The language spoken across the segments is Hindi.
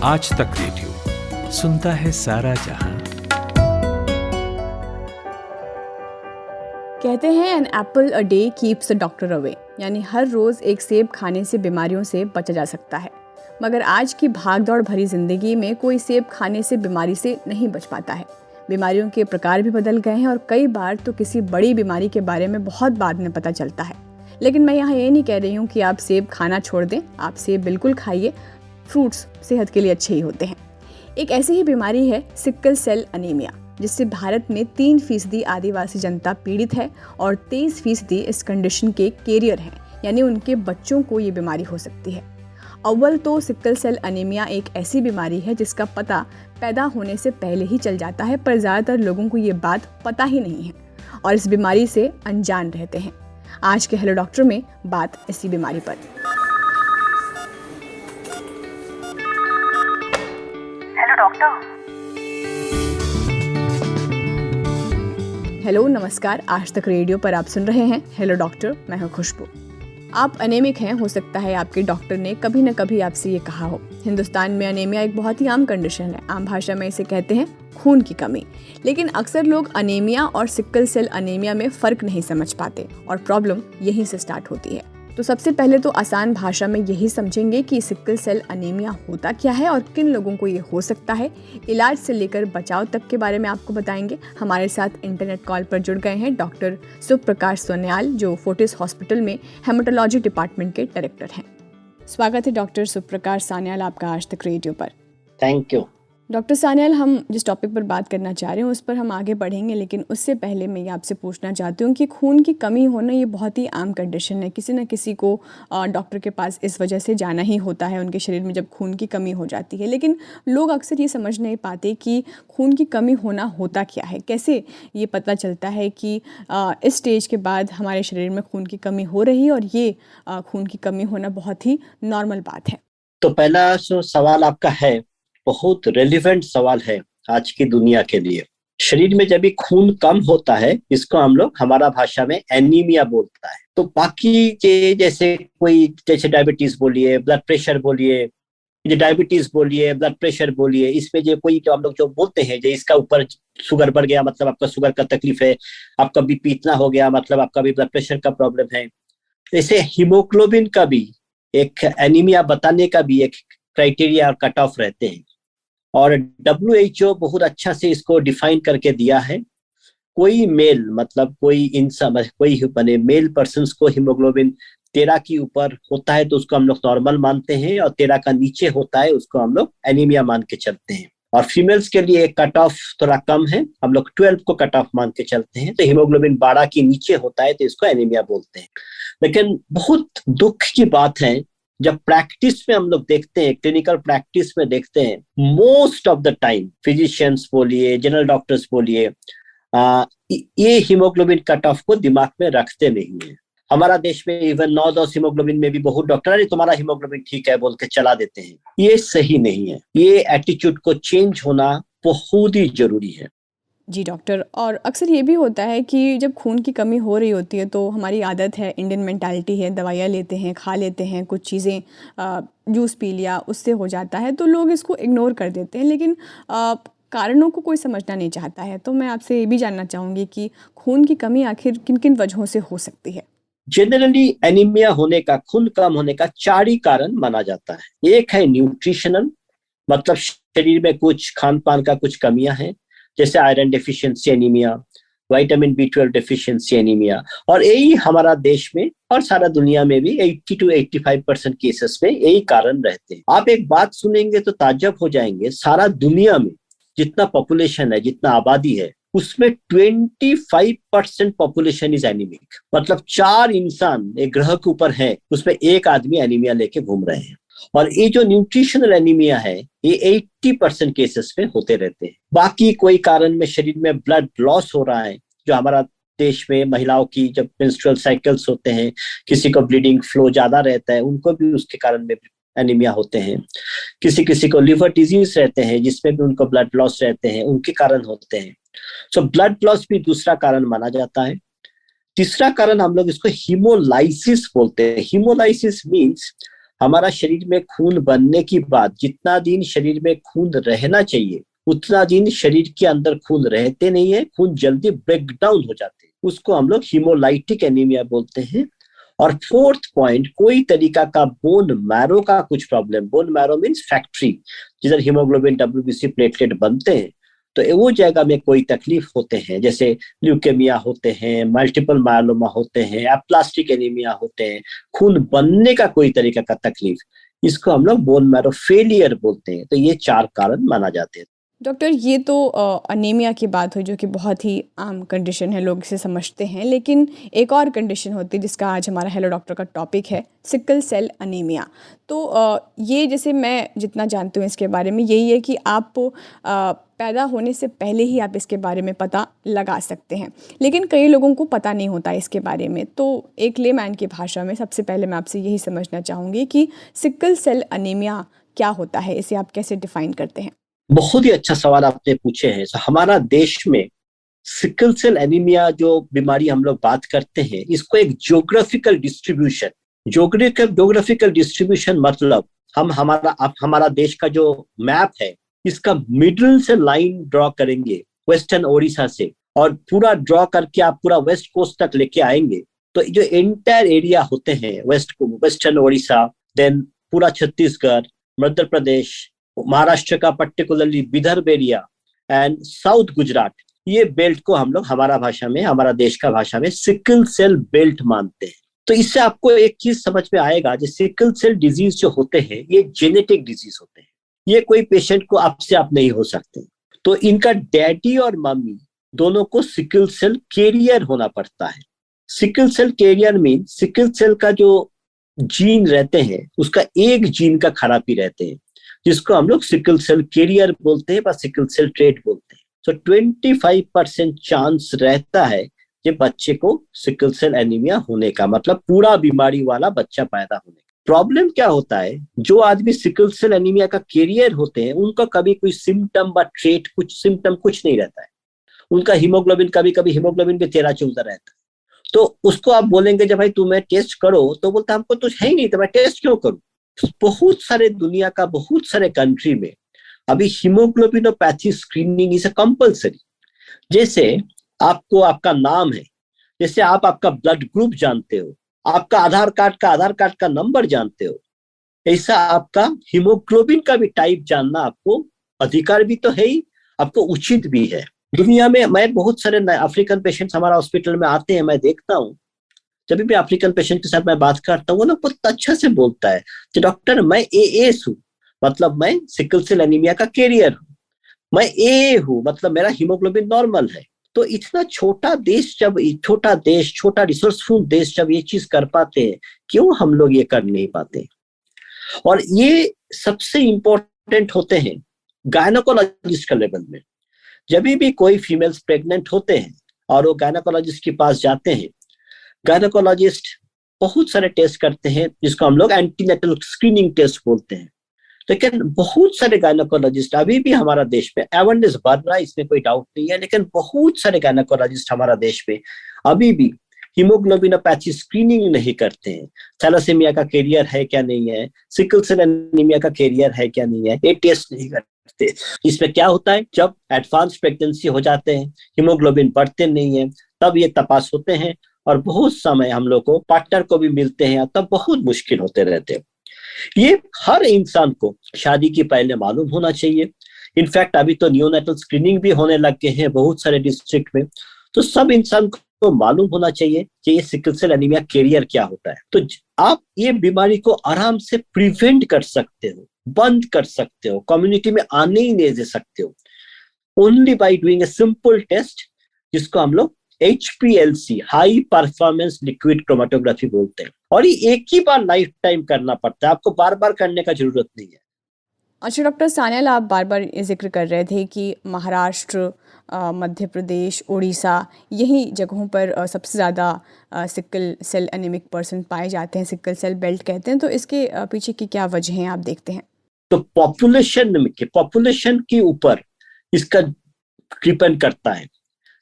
आज तक रेडियो सुनता है सारा जहां। कहते हैं an apple a day keeps the doctor away, यानी हर रोज़ एक सेब खाने से बीमारियों से बचा जा सकता है। मगर आज की भागदौड़ भरी ज़िंदगी में कोई सेब खाने से बीमारी से नहीं बच पाता है। बीमारियों के प्रकार भी बदल गए हैं और कई बार तो किसी बड़ी बीमारी के बारे में बहुत बाद में पता चलता है। लेकिन मैं यहाँ ये नहीं कह रही हूँ कि आप सेब खाना छोड़ दें, आप सेब बिल्कुल खाइए, फ्रूट्स सेहत के लिए अच्छे ही होते हैं। एक ऐसी ही बीमारी है सिकल सेल अनीमिया, जिससे भारत में 3% आदिवासी जनता पीड़ित है और 23% इस कंडीशन के कैरियर हैं, यानी उनके बच्चों को ये बीमारी हो सकती है। अव्वल तो सिकल सेल अनीमिया एक ऐसी बीमारी है जिसका पता पैदा होने से पहले ही चल जाता है, पर ज़्यादातर लोगों को ये बात पता ही नहीं है और इस बीमारी से अनजान रहते हैं। आज के हेलो डॉक्टर में बात इसी बीमारी पर। Hello doctor. हेलो, नमस्कार। आज तक रेडियो पर आप सुन रहे हैं हेलो डॉक्टर। मैं हूं खुशबू। आप अनेमिक हैं, हो सकता है आपके डॉक्टर ने कभी न कभी आपसे ये कहा हो। हिंदुस्तान में अनेमिया एक बहुत ही आम कंडीशन है। आम भाषा में इसे कहते हैं खून की कमी। लेकिन अक्सर लोग अनेमिया और सिकल सेल अनेमिया में फ़र्क नहीं समझ पाते और प्रॉब्लम यहीं से स्टार्ट होती है। तो सबसे पहले तो आसान भाषा में यही समझेंगे कि सिकल सेल अनीमिया होता क्या है और किन लोगों को ये हो सकता है। इलाज से लेकर बचाव तक के बारे में आपको बताएंगे। हमारे साथ इंटरनेट कॉल पर जुड़ गए हैं डॉक्टर सुप्रकाश सान्याल, जो फोर्टिस हॉस्पिटल में हेमाटोलॉजी डिपार्टमेंट के डायरेक्टर हैं। स्वागत है डॉक्टर सुप्रकाश सान्याल आपका आज तक रेडियो पर। थैंक यू डॉक्टर सान्याल, हम जिस टॉपिक पर बात करना चाह रहे हैं उस पर हम आगे बढ़ेंगे, लेकिन उससे पहले मैं ये आपसे पूछना चाहती हूँ कि खून की कमी होना ये बहुत ही आम कंडीशन है। किसी न किसी को डॉक्टर के पास इस वजह से जाना ही होता है उनके शरीर में जब खून की कमी हो जाती है। लेकिन लोग अक्सर ये समझ नहीं पाते कि खून की कमी होना होता क्या है। कैसे ये पता चलता है कि इस स्टेज के बाद हमारे शरीर में खून की कमी हो रही है और ये खून की कमी होना बहुत ही नॉर्मल बात है। तो पहला जो सवाल आपका है बहुत रेलिवेंट सवाल है आज की दुनिया के लिए। शरीर में जब भी खून कम होता है, इसको हम लोग हमारा भाषा में एनीमिया बोलता है। तो बाकी जैसे डायबिटीज बोलिए, ब्लड प्रेशर बोलिए, डायबिटीज बोलिए, ब्लड प्रेशर बोलिए, इसमें जो हम लोग जो बोलते हैं जो इसका ऊपर शुगर बढ़ गया मतलब आपका शुगर का तकलीफ है, आपका बीपी इतना हो गया मतलब आपका भी ब्लड प्रेशर का प्रॉब्लम है। जैसे हीमोग्लोबिन का भी एक एनीमिया बताने का भी एक क्राइटेरिया और कट ऑफ रहते हैं और WHO बहुत अच्छा से इसको डिफाइन करके दिया है। कोई मेल मतलब कोई इंसान कोई मेल पर्सन को हीमोग्लोबिन 13 के ऊपर होता है तो उसको हम लोग नॉर्मल मानते हैं और 13 का नीचे होता है उसको हम लोग एनीमिया मान के चलते हैं। और फीमेल्स के लिए एक कट ऑफ थोड़ा कम है, हम लोग 12 को कट ऑफ मान के चलते हैं। तो हीमोग्लोबिन 12 के नीचे होता है तो इसको एनीमिया बोलते हैं। लेकिन बहुत दुख की बात है जब प्रैक्टिस में हम लोग देखते हैं, क्लिनिकल प्रैक्टिस में देखते हैं, most of the time physicians बोलिए, जनरल डॉक्टर्स बोलिए, ये हीमोग्लोबिन कट ऑफ को दिमाग में रखते नहीं है। हमारा देश में इवन 9-10 हीमोग्लोबिन में भी बहुत डॉक्टर अरे तुम्हारा हीमोग्लोबिन ठीक है बोल के चला देते हैं। ये सही नहीं है। ये एटीट्यूड को चेंज होना बहुत ही जरूरी है। जी डॉक्टर, और अक्सर ये भी होता है कि जब खून की कमी हो रही होती है तो हमारी आदत है, इंडियन मेंटालिटी है, दवाइयाँ लेते हैं, खा लेते हैं, कुछ चीज़ें जूस पी लिया उससे हो जाता है, तो लोग इसको इग्नोर कर देते हैं। लेकिन कारणों को कोई समझना नहीं चाहता है। तो मैं आपसे ये भी जानना चाहूँगी कि खून की कमी आखिर किन किन वजहों से हो सकती है। जनरली एनीमिया होने का, खून कम होने का 4 ही कारण माना जाता है। एक है न्यूट्रिशनल, मतलब शरीर में कुछ खान पान का कुछ कमियां हैं, जैसे iron deficiency anaemia, vitamin B12 deficiency anaemia. और यही हमारा देश में और सारा दुनिया में भी 80 to 85% केसेस में यही कारण रहते हैं। आप एक बात सुनेंगे तो ताज्जुब हो जाएंगे, सारा दुनिया में जितना पॉपुलेशन है, जितना आबादी है, उसमें 25% पॉपुलेशन इज एनीमिक। मतलब 4 इंसान एक ग्रह के ऊपर है, उसमें एक आदमी एनीमिया लेके घूम रहे हैं। और ये जो न्यूट्रिशनल एनीमिया है ये 80% केसेस में होते रहते हैं। बाकी कोई कारण में शरीर में ब्लड लॉस हो रहा है, जो हमारा देश में महिलाओं की जब मेंस्ट्रुअल साइकिल्स होते हैं, किसी को ब्लीडिंग फ्लो ज्यादा रहता है, उनको भी उसके कारण में एनीमिया होते हैं। किसी किसी को लिवर डिजीज रहते हैं जिसमें भी उनको ब्लड लॉस रहते हैं, उनके कारण होते हैं। सो ब्लड लॉस भी दूसरा कारण माना जाता है। तीसरा कारण हम लोग इसको हीमोलाइसिस बोलते हैं। हीमोलाइसिस मीन्स हमारा शरीर में खून बनने की बाद जितना दिन शरीर में खून रहना चाहिए उतना दिन शरीर के अंदर खून रहते नहीं है, खून जल्दी ब्रेक डाउन हो जाते हैं, उसको हम लोग हीमोलाइटिक एनीमिया बोलते हैं। और फोर्थ पॉइंट, कोई तरीका का बोन मैरो का कुछ problem, bone marrow means factory जिधर हीमोग्लोबिन डब्ल्यूबीसी प्लेटलेट बनते हैं, तो वो जगह में कोई तकलीफ होते हैं, जैसे ल्यूकेमिया होते हैं, मल्टीपल मायलोमा होते हैं, एप्लास्टिक एनीमिया होते हैं, खून बनने का कोई तरीका का तकलीफ, इसको हम लोग बोन मैरो फेलियर बोलते हैं। तो ये 4 कारण माना जाते हैं। डॉक्टर, ये तो अनीमिया की बात हुई जो कि बहुत ही आम कंडीशन है, लोग इसे समझते हैं, लेकिन एक और कंडीशन होती है जिसका आज हमारा हेलो डॉक्टर का टॉपिक है, सिकल सेल अनीमिया। तो ये जैसे मैं जितना जानती हूँ इसके बारे में, यही है कि आप पैदा होने से पहले ही आप इसके बारे में पता लगा सकते हैं, लेकिन कई लोगों को पता नहीं होता इसके बारे में। तो एक लेमैन की भाषा में सबसे पहले मैं आपसे यही समझना चाहूँगी कि सिकल सेल अनीमिया क्या होता है, इसे आप कैसे डिफाइन करते हैं? बहुत ही अच्छा सवाल आपने पूछे हैं। तो हमारा देश में सिकल सेल एनीमिया जो बीमारी हम लोग बात करते हैं, इसको एक ज्योग्राफिकल डिस्ट्रीब्यूशन, ज्योग्राफिकल डिस्ट्रीब्यूशन मतलब हमारा देश का जो मैप है, इसका मिडिल से लाइन ड्रॉ करेंगे वेस्टर्न ओडिशा से, और पूरा ड्रॉ करके आप पूरा वेस्ट कोस्ट तक लेके आएंगे, तो जो एंटायर एरिया होते हैं वेस्टर्न ओडिशा, देन पूरा छत्तीसगढ़, मध्य प्रदेश, महाराष्ट्र का particularly Vidarbha area and south Gujarat, ये बेल्ट को हम लोग हमारा देश का भाषा में सिकल सेल बेल्ट मानते हैं। तो इससे आपको एक चीज समझ में आएगा, जो सिकल सेल डिजीज जो होते हैं ये जेनेटिक डिजीज होते हैं, ये कोई पेशेंट को आपसे आप नहीं हो सकते। तो इनका डैडी और मम्मी दोनों को सिकल सेल कैरियर होना पड़ता है। Sickle cell carrier mean sickle cell का जो जीन रहते हैं उसका एक जीन का खराबी रहते हैं, जिसको हम लोग सिकल सेल कैरियर बोलते हैं या सिकल सेल ट्रेट बोलते हैं। तो 25% चांस रहता है कि बच्चे को सिकल सेल एनीमिया होने का, मतलब पूरा बीमारी वाला बच्चा पैदा होने का। प्रॉब्लम क्या होता है, जो आदमी सिकल सेल एनीमिया का कैरियर होते हैं उनका कभी कोई सिम्टम व ट्रेट, कुछ सिम्टम कुछ नहीं रहता है। उनका हीमोग्लोबिन कभी कभी हीमोग्लोबिन भी 13-14 रहता है। तो उसको आप बोलेंगे जब भाई तुम्हें टेस्ट करो, तो बोलता हमको तो है ही नहीं, तो मैं टेस्ट क्यों करूं। बहुत सारे दुनिया का बहुत सारे कंट्री में अभी हीमोग्लोबिनोपैथी स्क्रीनिंग इज कंपलसरी। जैसे आपको आपका नाम है, जैसे आप आपका ब्लड ग्रुप जानते हो, आपका आधार कार्ड का नंबर जानते हो, ऐसा आपका हीमोग्लोबिन का भी टाइप जानना आपको अधिकार भी तो है ही, आपको उचित भी है। दुनिया में मैं बहुत सारे अफ्रीकन पेशेंट्स हमारा हॉस्पिटल में आते हैं, मैं देखता हूँ जब भी अफ्रीकन पेशेंट के साथ मैं बात करता हूँ ना, बहुत अच्छा से बोलता है कि डॉक्टर मैं एएस हूँ, मतलब मैं सिकल सेल एनीमिया का कैरियर हूँ, मैं ए हूँ, मतलब मेरा हीमोग्लोबिन नॉर्मल है। तो इतना छोटा देश, छोटा रिसोर्सफुल देश जब ये चीज कर पाते हैं, क्यों हम लोग ये कर नहीं पाते। और ये सबसे इंपॉर्टेंट होते हैं गायनोकोलॉजिस्ट का लेवल में। जब भी कोई फीमेल्स प्रेग्नेंट होते हैं और वो गायनोकोलॉजिस्ट के पास जाते हैं, गायनोकोलॉजिस्ट बहुत सारे टेस्ट करते हैं जिसको हम लोग एंटीनेटल स्क्रीनिंग टेस्ट बोलते हैं। लेकिन बहुत सारे गायनोकोलॉजिस्ट, अभी भी हमारा देश में अवेयरनेस बढ़ रहा है, इसमें कोई डाउट नहीं है, लेकिन बहुत सारे गायनोकोलॉजिस्ट हमारा देश में अभी भी हीमोग्लोबिनोपैथी स्क्रीनिंग नहीं करते हैं। थैलासेमिया का कैरियर है क्या नहीं है, सिकल सेल एनीमिया का कैरियर है क्या नहीं है, ये टेस्ट नहीं करते। इसमें क्या होता है, जब एडवांस प्रेगनेंसी हो जाते हैं, हीमोग्लोबिन बढ़ते नहीं है, तब ये तपास होते हैं, और बहुत समय हम लोग को पार्टनर को भी मिलते हैं, तब बहुत मुश्किल होते रहते हैं। ये हर इंसान को शादी के पहले मालूम होना चाहिए। इनफैक्ट अभी तो नियोनेटल स्क्रीनिंग भी होने लग गए हैं बहुत सारे डिस्ट्रिक्ट में। तो सब इंसान को मालूम होना चाहिए कि ये सिकल सेल एनीमिया कैरियर क्या होता है। तो आप ये बीमारी को आराम से प्रिवेंट कर सकते हो, बंद कर सकते हो, कम्युनिटी में आने ही नहीं दे सकते हो, only by doing a simple test जिसको हम लोग HPLC, high performance liquid chromatography बोलते हैं। और ये एक ही बार लाइफ टाइम करना पड़ता है, आपको बार बार करने का जरूरत नहीं है। अच्छा डॉक्टर सान्याल, आप बार बार जिक्र कर रहे थे कि महाराष्ट्र, मध्य प्रदेश, उड़ीसा, यही जगहों पर सबसे ज़्यादा सिकल सेल एनीमिक पर्सन पाए जाते हैं, सिकल सेल बेल्ट कहते हैं। तो इसके पीछे की क्या वजह हैं आप देखते हैं? तो पॉपुलेशन के ऊपर इसका डिपेंड करता है।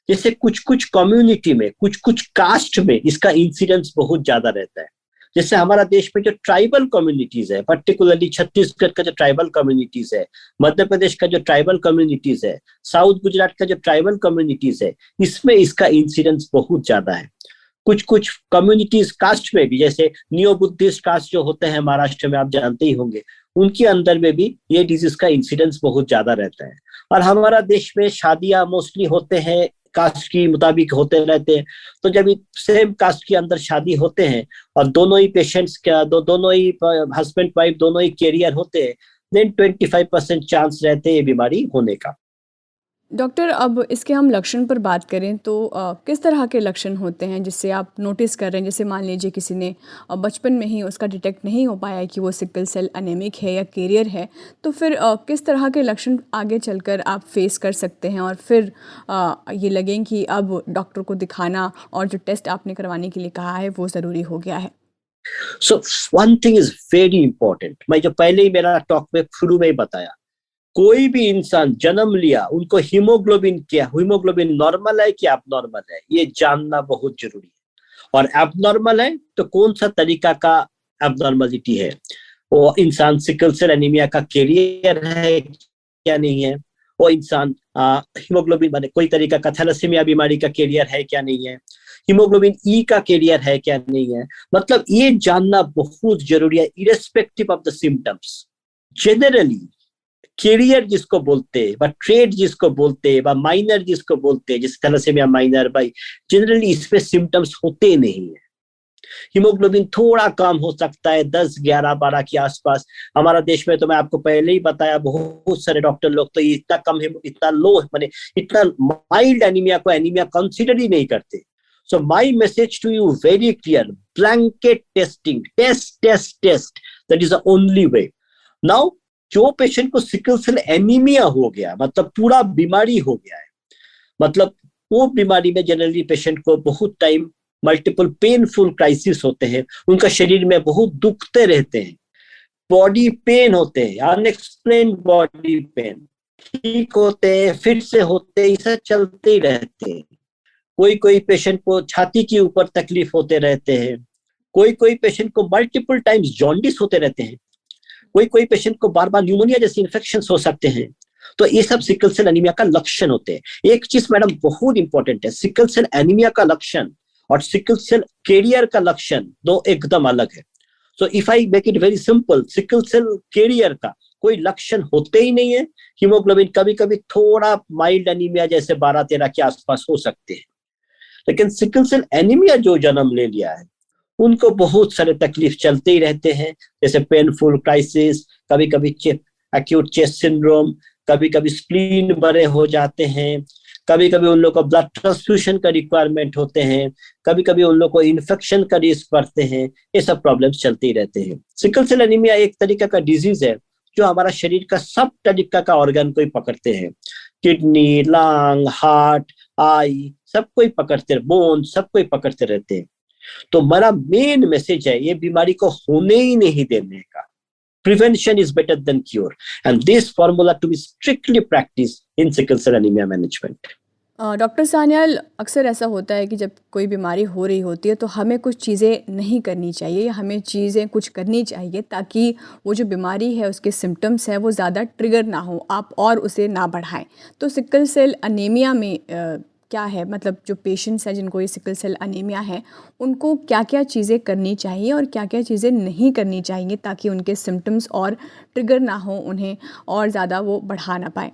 जैसे कुछ कम्युनिटी में, कुछ कास्ट में इसका इंसिडेंस बहुत ज्यादा रहता है। जैसे हमारा देश में जो ट्राइबल कम्युनिटीज है, पर्टिकुलरली छत्तीसगढ़ का जो ट्राइबल कम्युनिटीज है, मध्य प्रदेश का जो ट्राइबल कम्युनिटीज है, साउथ गुजरात का जो ट्राइबल कम्युनिटीज है, इसमें इसका इंसिडेंस बहुत ज्यादा है। कुछ कुछ कम्युनिटीज कास्ट में भी, जैसे नियो बुद्धिस्ट कास्ट जो होते हैं महाराष्ट्र में, आप जानते ही होंगे, उनके अंदर में भी ये डिजीज का इंसिडेंस बहुत ज्यादा रहता है। और हमारा देश में शादियां मोस्टली होते हैं कास्ट की मुताबिक होते रहते हैं, तो जब सेम कास्ट के अंदर शादी होते हैं और दोनों ही पेशेंट्स का दोनों ही हस्बैंड वाइफ दोनों ही कैरियर होते हैं, देन 25% चांस रहते हैं ये बीमारी होने का। डॉक्टर, अब इसके हम लक्षण पर बात करें तो किस तरह के लक्षण होते हैं जिससे आप नोटिस कर रहे हैं? जैसे मान लीजिए किसी ने बचपन में ही उसका डिटेक्ट नहीं हो पाया है कि वो सिकल सेल एनीमिक है या कैरियर है, तो फिर किस तरह के लक्षण आगे चलकर आप फेस कर सकते हैं और फिर ये लगें कि अब डॉक्टर को दिखाना और जो टेस्ट आपने करवाने के लिए कहा है वो ज़रूरी हो गया है? So one thing is very important, मैं जो पहले ही मेरा टॉक में शुरू में ही बताया, कोई भी इंसान जन्म लिया उनको हीमोग्लोबिन नॉर्मल है कि एबनॉर्मल है, ये जानना बहुत जरूरी है। और एबनॉर्मल है तो कौन सा तरीका का एबनॉर्मलिटी है, वो इंसान सिकल सेल एनीमिया का कैरियर है क्या नहीं है, वो इंसान हीमोग्लोबिन माने कोई तरीका का थैलेसीमिया बीमारी का कैरियर है क्या नहीं है, हीमोग्लोबिन ई का कैरियर है क्या नहीं है, मतलब ये जानना बहुत जरूरी है irrespective of the symptoms. Generally carrier जिसको बोलते हैं व ट्रेड जिसको बोलते हैं व माइनर जिसको बोलते हैं, जैसे थैलेसीमिया माइनर भाई, जनरली इसमें सिम्टम्स होते नहीं है। हीमोग्लोबिन थोड़ा कम हो सकता है 10, 11, 12 के आसपास। हमारा देश में तो मैं आपको पहले ही बताया, बहुत सारे डॉक्टर लोग तो इतना कम है, इतना लो, माने इतना माइल्ड एनीमिया को एनीमिया कंसिडर ही नहीं करते। So my message to you very clear, blanket testing, test, that is the only way. Now जो पेशेंट को सिकल सेल एनीमिया हो गया, मतलब पूरा बीमारी हो गया है, मतलब वो बीमारी में जनरली पेशेंट को बहुत टाइम मल्टीपल पेनफुल क्राइसिस होते हैं, उनका शरीर में बहुत दुखते रहते हैं, बॉडी पेन होते हैं, अनएक्सप्लेन बॉडी पेन, ठीक होते हैं फिर से होते हैं, ऐसा चलते ही रहते हैं। कोई पेशेंट को छाती के ऊपर तकलीफ होते रहते हैं, कोई पेशेंट को मल्टीपल टाइम्स जॉन्डिस होते रहते हैं, कोई पेशेंट को बार बार न्यूमोनिया जैसे इन्फेक्शंस हो सकते हैं। तो ये सब सिकल सेल एनीमिया का लक्षण होते हैं। एक चीज मैडम बहुत इंपॉर्टेंट है, सिकल सेल एनीमिया का लक्षण और सिकल सेल कैरियर का लक्षण दो एकदम अलग है। So if I make it very simple, sickle cell carrier का कोई लक्षण होते ही नहीं है, हीमोग्लोबिन कभी कभी थोड़ा माइल्ड एनीमिया जैसे 12-13 के आसपास हो सकते हैं, लेकिन सिकल सेल एनीमिया जो जन्म ले लिया है उनको बहुत सारे तकलीफ चलते ही रहते हैं, जैसे पेनफुल क्राइसिस, कभी कभी एक्यूट चेस्ट सिंड्रोम, कभी कभी स्प्लीन बड़े हो जाते हैं, कभी कभी उन लोग को ब्लड ट्रांसफ्यूजन का रिक्वायरमेंट होते हैं, कभी कभी उन लोग को इन्फेक्शन का रिस्क बढ़ते हैं, ये सब प्रॉब्लम्स चलते ही रहते हैं। सिकल सेल एनीमिया एक तरीका का डिजीज है जो हमारा शरीर का सब तरीका का ऑर्गन को ही पकड़ते हैं, किडनी, लंग, हार्ट, आई, सब कोई पकड़ते, बोन, सब कोई पकड़ते रहते हैं। तो मेरा मेन मैसेज है ये बीमारी को होने ही नहीं देने का। Prevention is better than cure and this formula to be strictly practice in sickle cell anaemia management. Doctor Sanyal, अक्सर ऐसा होता है कि जब कोई बीमारी हो रही होती है तो हमें कुछ चीज़ें नहीं करनी चाहिए, हमें चीज़ें कुछ करनी चाहिए ताकि वो जो बीमारी है उसके सिम्टम्स हैं वो ज़्यादा ट्रिगर ना हो, आप और उसे ना बढ़ाएं। तो सिकल सेल एनीमिया में क्या है, मतलब जो पेशेंट्स हैं जिनको ये सिकल सेल एनीमिया है उनको क्या क्या चीज़ें करनी चाहिए और क्या क्या चीज़ें नहीं करनी चाहिए ताकि उनके सिम्टम्स और ट्रिगर ना हो, उन्हें और ज़्यादा वो बढ़ा ना पाए?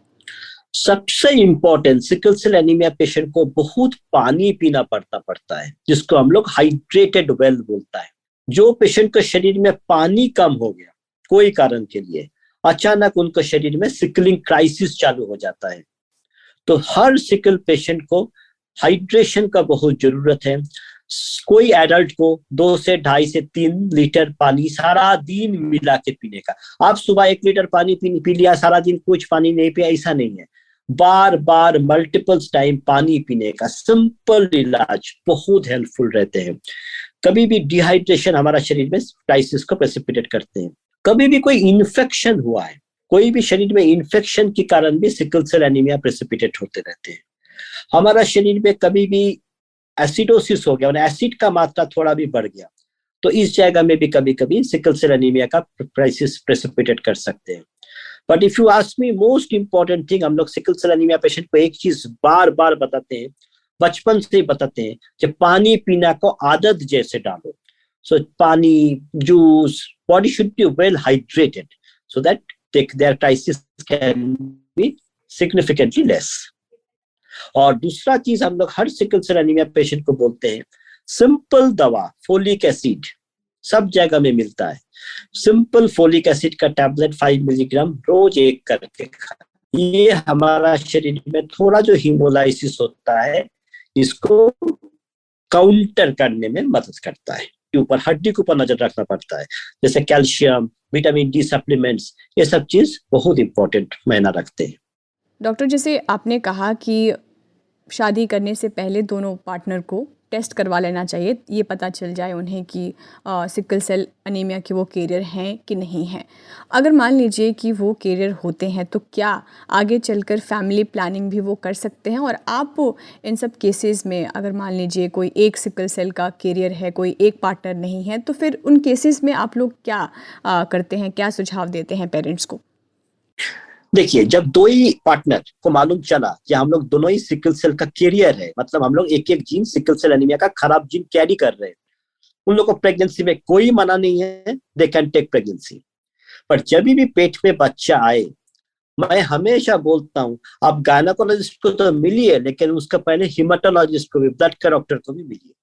सबसे important, sickle cell anaemia patient को बहुत पानी पीना पड़ता है, जिसको हम लोग हाइड्रेटेड वेल बोलता है। जो पेशेंट के शरीर में पानी कम हो गया कोई कारण के लिए, अचानक उनके शरीर में सिकलिंग क्राइसिस चालू हो जाता है। तो हर सिकल पेशेंट को हाइड्रेशन का बहुत जरूरत है। कोई एडल्ट को 2 से 2.5 से 3 लीटर पानी सारा दिन मिला के पीने का। आप सुबह 1 लीटर पानी पी लिया, सारा दिन कुछ पानी नहीं पिया, ऐसा नहीं है। बार बार मल्टीपल्स टाइम पानी पीने का सिंपल इलाज बहुत हेल्पफुल रहते हैं। कभी भी डिहाइड्रेशन हमारा शरीर में क्राइसिस को प्रेसिपिटेट करते हैं। कभी भी कोई इन्फेक्शन हुआ है, कोई भी शरीर में इन्फेक्शन के कारण भी सिकल सेल एनीमिया प्रेसिपिटेट होते रहते हैं। हमारा शरीर में कभी भी एसिडोसिस हो गया, एसिड का मात्रा थोड़ा भी बढ़ गया, तो इस जगह में भी कभी कभी सिकल सेल एनीमिया का क्राइसिस प्रेसिपिटेट कर सकते हैं। But if you ask me, most important thing, हम लोग सिकल सेल एनीमिया पेशेंट को एक चीज बार बार बताते हैं, बचपन से ही बताते हैं कि पानी पीना को आदत जैसे डालो। सो पानी, juice, body should be well hydrated so that there crisis can be significantly less. और दूसरा चीज हम लोग हर सिकल सेल एनीमिया पेशेंट को बोलते हैं, सिंपल दवा फोलिक एसिड सब जगह में मिलता है। सिंपल फोलिक एसिड का टैबलेट 5 मिलीग्राम रोज एक करके खाएं। ये हमारा शरीर में थोड़ा जो हीमोलाइसिस होता है इसको काउंटर करने में मदद करता है। ऊपर हड्डी के ऊपर नजर रखना पड़ता है, जैसे कैल्शियम, विटामिन डी सप्लीमेंट्स, ये सब चीज बहुत इंपॉर्टेंट मायना रखते हैं। डॉक्टर, जैसे आपने कहा कि शादी करने से पहले दोनों पार्टनर को टेस्ट करवा लेना चाहिए, ये पता चल जाए उन्हें कि सिकल सेल एनीमिया के वो कैरियर हैं कि नहीं हैं। अगर मान लीजिए कि वो कैरियर होते हैं तो क्या आगे चलकर फैमिली प्लानिंग भी वो कर सकते हैं? और आप इन सब केसेस में अगर मान लीजिए कोई एक सिकल सेल का कैरियर है, कोई एक पार्टनर नहीं है, तो फिर उन केसेस में आप लोग क्या करते हैं, क्या सुझाव देते हैं पेरेंट्स को? देखिए, जब दो ही पार्टनर को मालूम चला कि हम लोग दोनों ही सिकल सेल का कैरियर है, मतलब हम लोग एक एक जीन सिकल सेल एनीमिया का खराब जीन कैरी कर रहे हैं, उन लोगों को प्रेगनेंसी में कोई मना नहीं है, दे कैन टेक प्रेगनेंसी। पर जब भी पेट में बच्चा आए, मैं हमेशा बोलता हूँ आप गायनेकोलॉजिस्ट को तो मिलिए, लेकिन उसका पहले हिमेटोलॉजिस्ट को भी, ब्लड के डॉक्टर को भी मिलिए।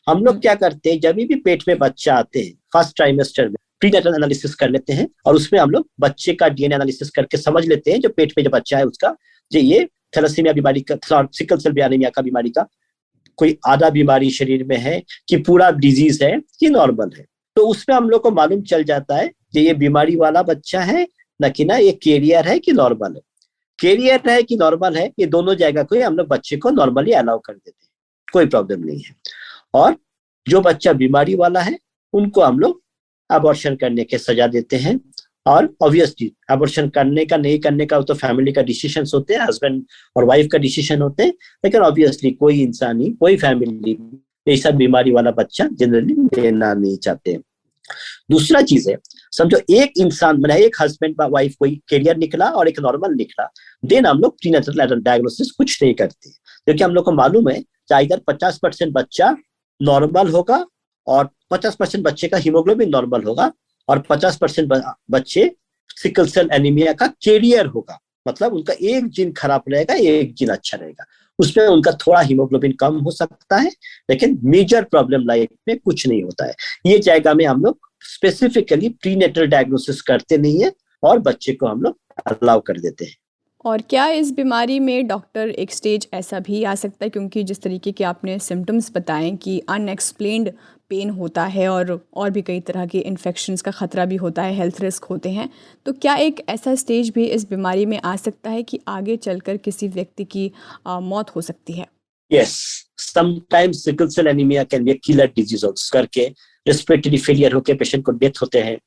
हम लोग क्या करते हैं, जब भी पेट में बच्चा आते हैं फर्स्ट ट्राइमेस्टर में प्रीनेटल एनालिसिस कर लेते हैं, और उसमें हम लोग बच्चे का डीएनए एनालिसिस करके समझ लेते हैं जो पेट में जो बच्चा है उसका जो ये थैलेसीमिया बीमारी का, सिकल सेल एनीमिया का बीमारी का कोई आधा बीमारी शरीर में है कि पूरा डिजीज है कि नॉर्मल है। तो उसमें हम लोग को मालूम चल जाता है कि ये बीमारी वाला बच्चा है न कि ना ये कैरियर है कि नॉर्मल है। कैरियर है कि नॉर्मल है, ये दोनों जगह को हम लोग बच्चे को नॉर्मली अलाउ कर देते हैं, कोई प्रॉब्लम नहीं है। और जो बच्चा बीमारी वाला है उनको हम लोग अबॉर्शन करने के सजा देते हैं। और ऑब्वियसली अबॉर्शन करने का नहीं करने का तो फैमिली का डिसीजन होते हैं, हस्बैंड और वाइफ का डिसीजन होते हैं, लेकिन ऑब्वियसली कोई इंसान ही, कोई फैमिली ऐसा बीमारी वाला बच्चा जनरली लेना नहीं चाहते। दूसरा चीज है, समझो एक इंसान मतलब एक हस्बैंड वाइफ कोई कैरियर निकला और एक नॉर्मल निकला, देन हम लोग प्रीनेटल डायग्नोसिस कुछ नहीं करते, क्योंकि हम लोग को मालूम है चाहे इधर 50% बच्चा नॉर्मल होगा और 50% बच्चे का हीमोग्लोबिन नॉर्मल होगा और 50% बच्चे सिकल सेल एनीमिया का कैरियर होगा, मतलब उनका एक जीन खराब रहेगा, एक जीन अच्छा रहेगा। उसमें उनका थोड़ा हीमोग्लोबिन कम हो सकता है, लेकिन मेजर प्रॉब्लम लाइफ में कुछ नहीं होता है। ये जगह में हम लोग स्पेसिफिकली प्रीनेटल डायग्नोसिस करते नहीं है और बच्चे को हम लोग अलाउ कर देते हैं। और क्या इस बीमारी में डॉक्टर एक स्टेज ऐसा भी आ सकता है, क्योंकि जिस तरीके के आपने सिम्टम्स बताएं कि अनएक्सप्लेन्ड पेन होता है और भी कई तरह के इन्फेक्शंस का खतरा भी होता है, हेल्थ रिस्क होते हैं, तो क्या एक ऐसा स्टेज भी इस बीमारी में आ सकता है कि आगे चलकर किसी व्यक्ति की मौत हो सकती है? Yes, sometimes sickle cell anaemia can be killer disease करके रेस्पिरेटरी फेलियर होके पेशेंट को डेथ होते हैं।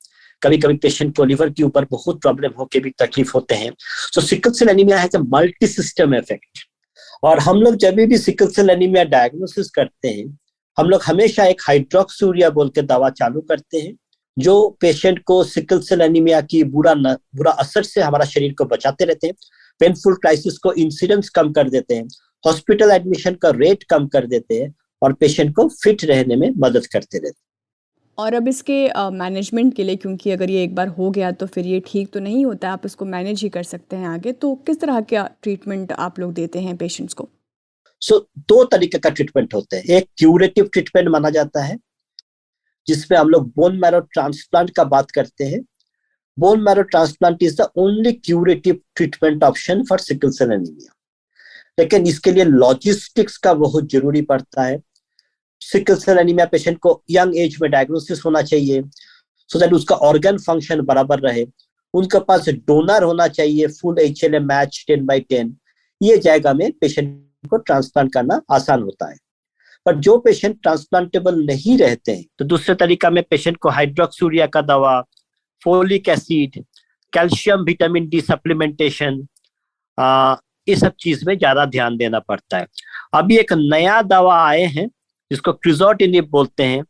कभी कभी पेशेंट को लिवर के ऊपर बहुत प्रॉब्लम होके भी तकलीफ होते हैं। So sickle cell anaemia has a multi system effect. और हम लोग जब भी सिकल सेल एनीमिया डायग्नोसिस करते हैं, हम लोग हमेशा एक हाइड्रोक्सीयूरिया बोल के दवा चालू करते हैं, जो पेशेंट को सिकल सेल एनीमिया की बुरा असर से हमारा शरीर को बचाते रहते हैं, पेनफुल क्राइसिस को इंसिडेंस कम कर देते हैं, हॉस्पिटल एडमिशन का रेट कम कर देते हैं और पेशेंट को फिट रहने में मदद करते रहते हैं। और अब इसके मैनेजमेंट के लिए, क्योंकि अगर ये एक बार हो गया तो फिर ये ठीक तो नहीं होता, आप इसको मैनेज ही कर सकते हैं आगे, तो किस तरह का ट्रीटमेंट आप लोग देते हैं पेशेंट्स को? दो तरीके का ट्रीटमेंट होते हैं। एक क्यूरेटिव ट्रीटमेंट माना जाता है, जिसमें हम लोग बोन मैरो ट्रांसप्लांट का बात करते हैं। Bone marrow transplant is the only curative treatment option for sickle cell anaemia, लेकिन इसके लिए लॉजिस्टिक्स का बहुत जरूरी पड़ता है। सिकल सेल एनीमिया पेशेंट को यंग एज में डायग्नोसिस होना चाहिए, सो दैट उसका ऑर्गन फंक्शन बराबर रहे। उनके पास डोनर होना चाहिए, फुल HLA मैच 10/10। ये जगह में पेशेंट को ट्रांसप्लांट करना आसान होता है। पर जो पेशेंट ट्रांसप्लांटेबल नहीं रहते हैं, तो दूसरे तरीका में पेशेंट को हाइड्रोक्सीयूरिया का दवा, folic acid, calcium, vitamin D supplementation, ये सब चीज में ज्यादा ध्यान देना पड़ता है। अभी एक नया दवा आए हैं जिसको क्रिजोटिनिब बोलते हैं,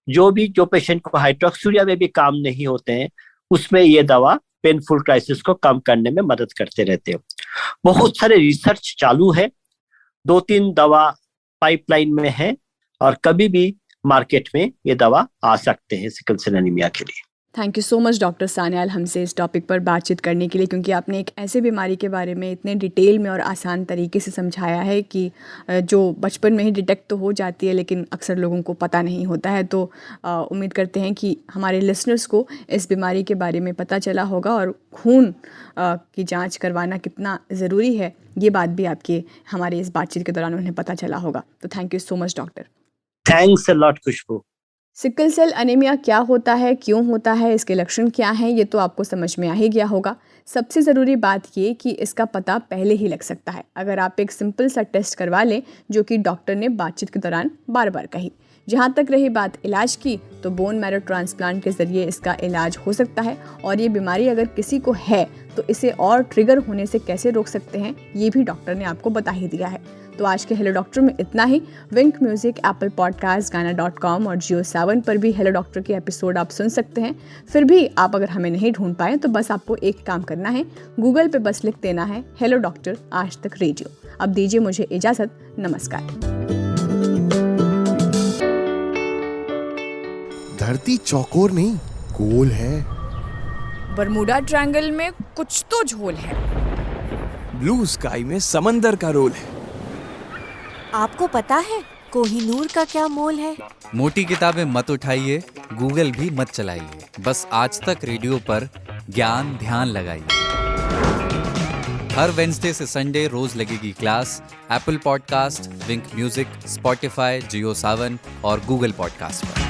जो पेशेंट को हाइड्रोक्सूरिया में भी काम नहीं होते हैं, उसमें ये दवा पेनफुल क्राइसिस को कम करने में मदद करते रहते हैं। बहुत सारे रिसर्च चालू है, 2-3 दवा पाइपलाइन में है और कभी भी मार्केट में ये दवा आ सकते हैं सिकल सेल एनीमिया के लिए। Thank you so much doctor Sanyal हमसे इस टॉपिक पर बातचीत करने के लिए, क्योंकि आपने एक ऐसे बीमारी के बारे में इतने डिटेल में और आसान तरीके से समझाया है कि जो बचपन में ही डिटेक्ट तो हो जाती है लेकिन अक्सर लोगों को पता नहीं होता है। तो उम्मीद करते हैं कि हमारे लिसनर्स को इस बीमारी के बारे में पता चला होगा और खून की जांच करवाना कितना ज़रूरी है ये बात भी आपके हमारे इस बातचीत के दौरान उन्हें पता चला होगा। तो thank you so much doctor. Thanks a lot Khushboo. Sickle cell anaemia क्या होता है, क्यों होता है, इसके लक्षण क्या हैं, ये तो आपको समझ में आ ही गया होगा। सबसे ज़रूरी बात ये कि इसका पता पहले ही लग सकता है अगर आप एक सिंपल सा टेस्ट करवा लें, जो कि डॉक्टर ने बातचीत के दौरान बार बार कही। जहाँ तक रही बात इलाज की, तो बोन मैरो ट्रांसप्लांट के ज़रिए इसका इलाज हो सकता है। और ये बीमारी अगर किसी को है तो इसे और ट्रिगर होने से कैसे रोक सकते हैं, ये भी डॉक्टर ने आपको बता ही दिया है। तो आज के हेलो डॉक्टर में इतना ही। विंक म्यूजिक, एप्पल पॉडकास्ट, गाना.com और JioSaavn पर भी हेलो डॉक्टर के एपिसोड आप सुन सकते हैं। फिर भी आप अगर हमें नहीं ढूंढ पाए तो बस आपको एक काम करना है, गूगल पे बस लिख देना है हेलो डॉक्टर आज तक रेडियो। अब दीजिए मुझे इजाज़त, नमस्कार। धरती चौकोर नहीं, गोल है। बरमूडा ट्रायंगल में कुछ तो झोल है। ब्लू स्काई में समंदर का रोल है। आपको पता है कोहिनूर का क्या मोल है? मोटी किताबें मत उठाइए, गूगल भी मत चलाइए, बस आज तक रेडियो पर ज्ञान ध्यान लगाइए। हर वेडनेसडे से संडे रोज लगेगी क्लास एप्पल पॉडकास्ट, विंक म्यूजिक, स्पॉटिफाई, JioSaavn और गूगल पॉडकास्ट पर।